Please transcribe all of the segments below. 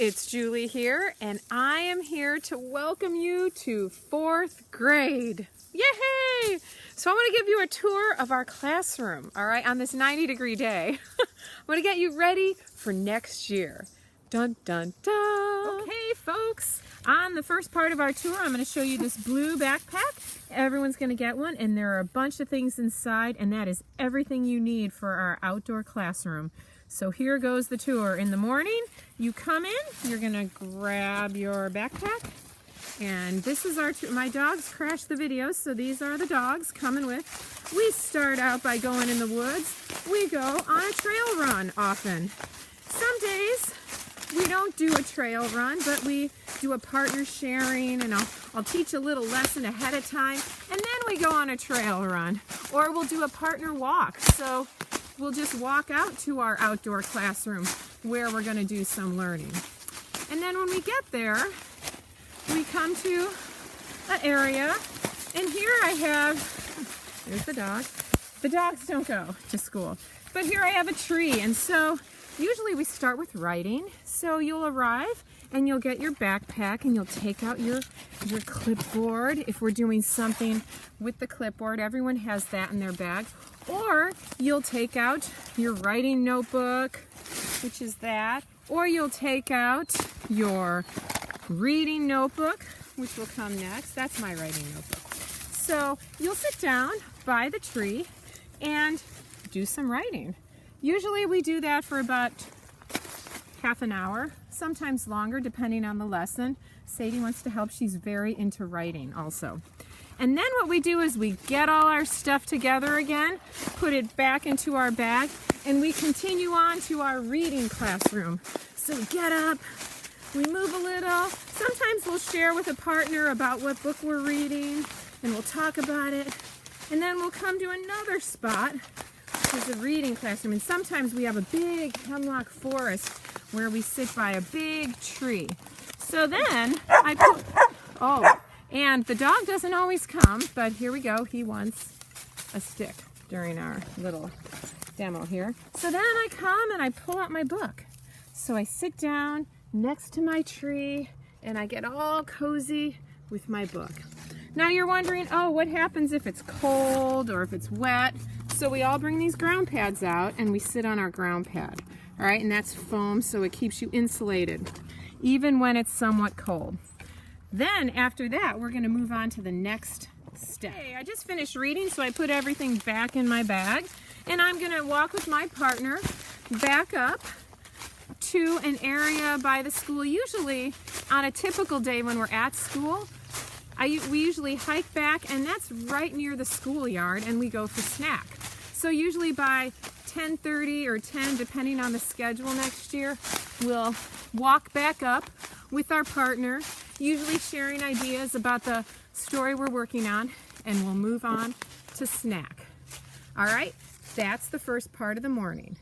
it's Julie here, and I am here to welcome you to 4th grade. Yay! So I want to give you a tour of our classroom, all right, on this 90-degree day. I want to get you ready for next year. Dun, dun, dun. Okay, folks, on the first part of our tour, I'm going to show you this blue backpack. Everyone's going to get one, and there are a bunch of things inside, and that is everything you need for our outdoor classroom. So here goes the tour. In the morning, you come in, you're going to grab your backpack, and this is our my dogs crashed the video, so these are the dogs coming with. We start out by going in the woods. We go on a trail run often. Some days we don't do a trail run, but we do a partner sharing, and I'll teach a little lesson ahead of time, and then we go on a trail run. Or we'll do a partner walk. So we'll just walk out to our outdoor classroom where we're going to do some learning. And then when we get there, we come to an area, and here I have, there's the dog. The dogs don't go to school, but here I have a tree, and so usually we start with writing. So you'll arrive and you'll get your backpack and you'll take out your clipboard. If we're doing something with the clipboard, everyone has that in their bag. Or you'll take out your writing notebook, which is that. Or you'll take out your reading notebook, which will come next. That's my writing notebook. So you'll sit down by the tree and do some writing. Usually we do that for about half an hour, sometimes longer depending on the lesson. Sadie wants to help. She's very into writing also. And then what we do is we get all our stuff together again, put it back into our bag, and we continue on to our reading classroom. So we get up, we move a little. Sometimes we'll share with a partner about what book we're reading, and we'll talk about it. And then we'll come to another spot, which is a reading classroom. And sometimes we have a big hemlock forest where we sit by a big tree. So then and the dog doesn't always come, but here we go. He wants a stick during our little demo here. So then I come and I pull out my book. So I sit down next to my tree and I get all cozy with my book. Now you're wondering, oh, what happens if it's cold or if it's wet? So we all bring these ground pads out and we sit on our ground pad. All right, and that's foam, so it keeps you insulated, even when it's somewhat cold. Then after that, we're going to move on to the next step. Okay, I just finished reading, so I put everything back in my bag, and I'm going to walk with my partner back up to an area by the school. Usually on a typical day when we're at school, we usually hike back, and that's right near the schoolyard, and we go for snack. So usually by 10:30 or 10, depending on the schedule next year, we'll walk back up with our partner, usually sharing ideas about the story we're working on, and we'll move on to snack. All right, that's the first part of the morning.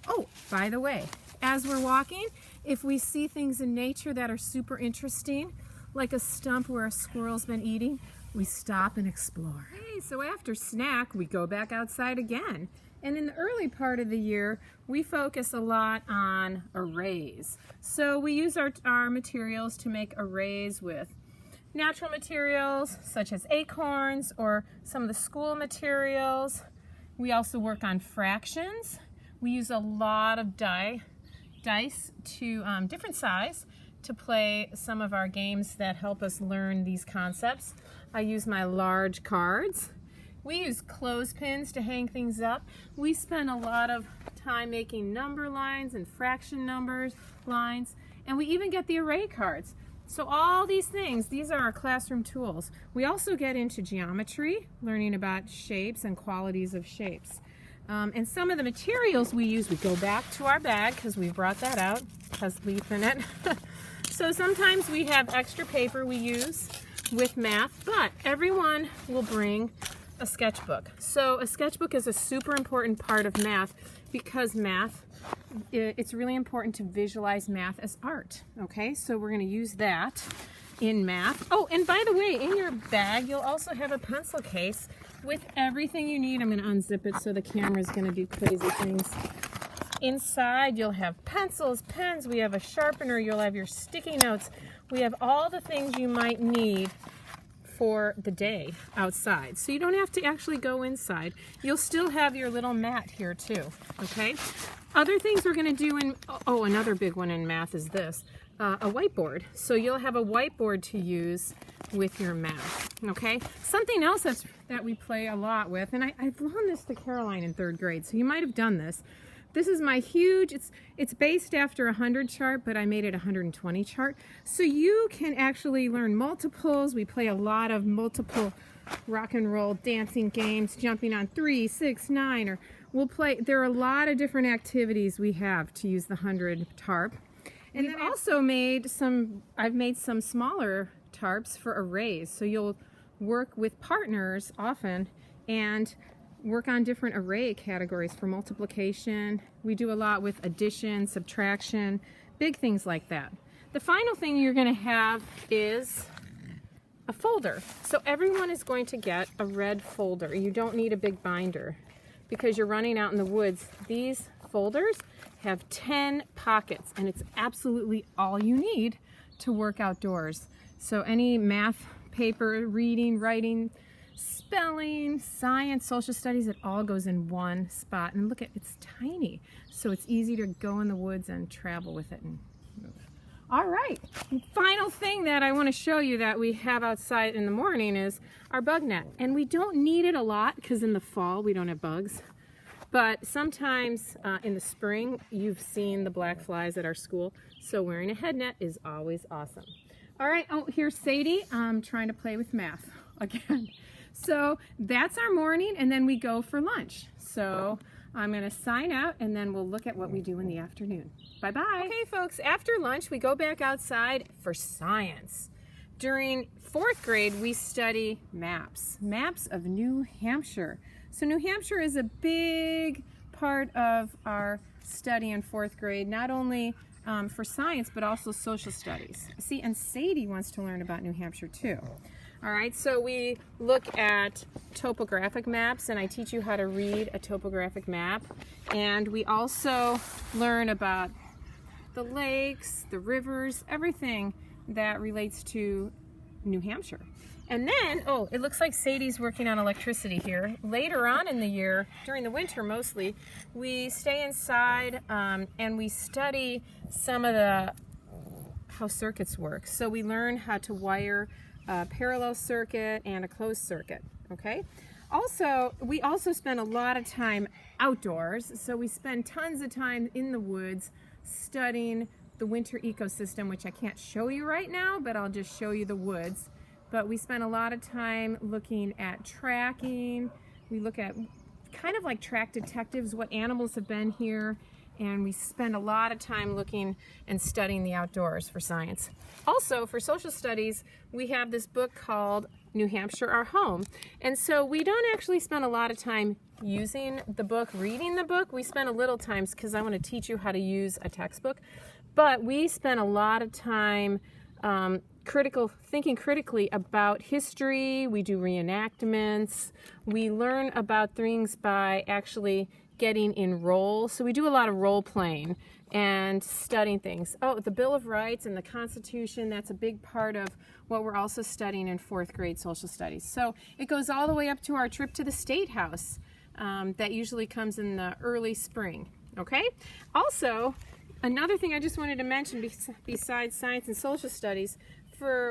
Oh, by the way, as we're walking, if we see things in nature that are super interesting, like a stump where a squirrel's been eating, we stop and explore. Okay, so after snack, we go back outside again. And in the early part of the year, we focus a lot on arrays. So we use our materials to make arrays with natural materials, such as acorns or some of the school materials. We also work on fractions. We use a lot of dice to different size to play some of our games that help us learn these concepts. I use my large cards. We use clothespins to hang things up. We spend a lot of time making number lines and fraction numbers lines, and we even get the array cards. So all these things, these are our classroom tools. We also get into geometry, learning about shapes and qualities of shapes. And some of the materials we use, we go back to our bag because we brought that out, has leaf in it. So sometimes we have extra paper we use with math, but everyone will bring a sketchbook. So a sketchbook is a super important part of math because math, it's really important to visualize math as art. Okay, so we're going to use that in math. Oh, and by the way, in your bag, you'll also have a pencil case with everything you need. I'm going to unzip it so the camera's going to do crazy things. Inside you'll have pencils, pens, we have a sharpener, you'll have your sticky notes. We have all the things you might need for the day outside. So you don't have to actually go inside. You'll still have your little mat here too, okay? Other things we're gonna do in, oh, another big one in math is this, a whiteboard. So you'll have a whiteboard to use with your math, okay? Something else that we play a lot with, and I've loaned this to Caroline in 3rd grade, so you might have done this. This is my huge, it's based after a 100 chart, but I made it a 120 chart. So you can actually learn multiples. We play a lot of multiple rock and roll dancing games, jumping on 3, 6, 9, or we'll play, there are a lot of different activities we have to use the 100 tarp. And then also I've made some smaller tarps for arrays. So you'll work with partners often and work on different array categories for multiplication. We do a lot with addition, subtraction, big things like that. The final thing you're going to have is a folder. So everyone is going to get a red folder. You don't need a big binder because you're running out in the woods. These folders have 10 pockets, and it's absolutely all you need to work outdoors. So any math paper, reading, writing, spelling, science, social studies, it all goes in one spot. And look at, it's tiny, so it's easy to go in the woods and travel with it and move. All right, final thing that I want to show you that we have outside in the morning is our bug net. And we don't need it a lot because in the fall we don't have bugs. But sometimes in the spring, you've seen the black flies at our school, so wearing a head net is always awesome. All right, oh, here's Sadie trying to play with math again. So that's our morning, and then we go for lunch. So I'm going to sign out, and then we'll look at what we do in the afternoon. Bye-bye. Okay, folks, after lunch, we go back outside for science. During 4th grade, we study maps of New Hampshire. So New Hampshire is a big part of our study in 4th grade, not only for science, but also social studies. See, and Sadie wants to learn about New Hampshire too. All right, so we look at topographic maps, and I teach you how to read a topographic map. And we also learn about the lakes, the rivers, everything that relates to New Hampshire. And then, oh, it looks like Sadie's working on electricity here. Later on in the year, during the winter mostly, we stay inside and we study some of how circuits work. So we learn how to wire a parallel circuit and a closed circuit, okay? Also, we also spend a lot of time outdoors. So we spend tons of time in the woods studying the winter ecosystem, which I can't show you right now, but I'll just show you the woods. But we spend a lot of time looking at tracking. We look at kind of like track detectives, what animals have been here, and we spend a lot of time looking and studying the outdoors for science. Also, for social studies, we have this book called New Hampshire, Our Home. And so we don't actually spend a lot of time using the book, reading the book. We spend a little time because I want to teach you how to use a textbook. But we spend a lot of time thinking critically about history. We do reenactments. We learn about things by actually getting in roles. So we do a lot of role playing and studying things. Oh, the Bill of Rights and the Constitution, that's a big part of what we're also studying in 4th grade social studies. So it goes all the way up to our trip to the State House. That usually comes in the early spring, okay? Also, another thing I just wanted to mention besides science and social studies,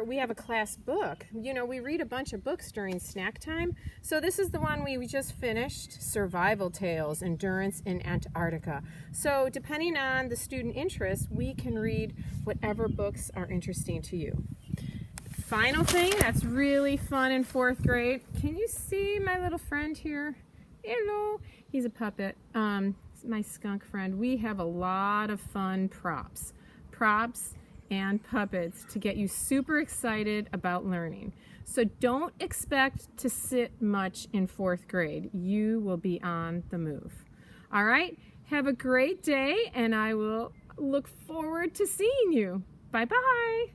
we have a class book. You know, we read a bunch of books during snack time. So this is the one we just finished, Survival Tales, Endurance in Antarctica. So depending on the student interest, we can read whatever books are interesting to you. Final thing that's really fun in 4th grade. Can you see my little friend here? Hello. He's a puppet. My skunk friend. We have a lot of fun props and puppets to get you super excited about learning. So don't expect to sit much in 4th grade. You will be on the move. All right, have a great day, and I will look forward to seeing you. Bye-bye.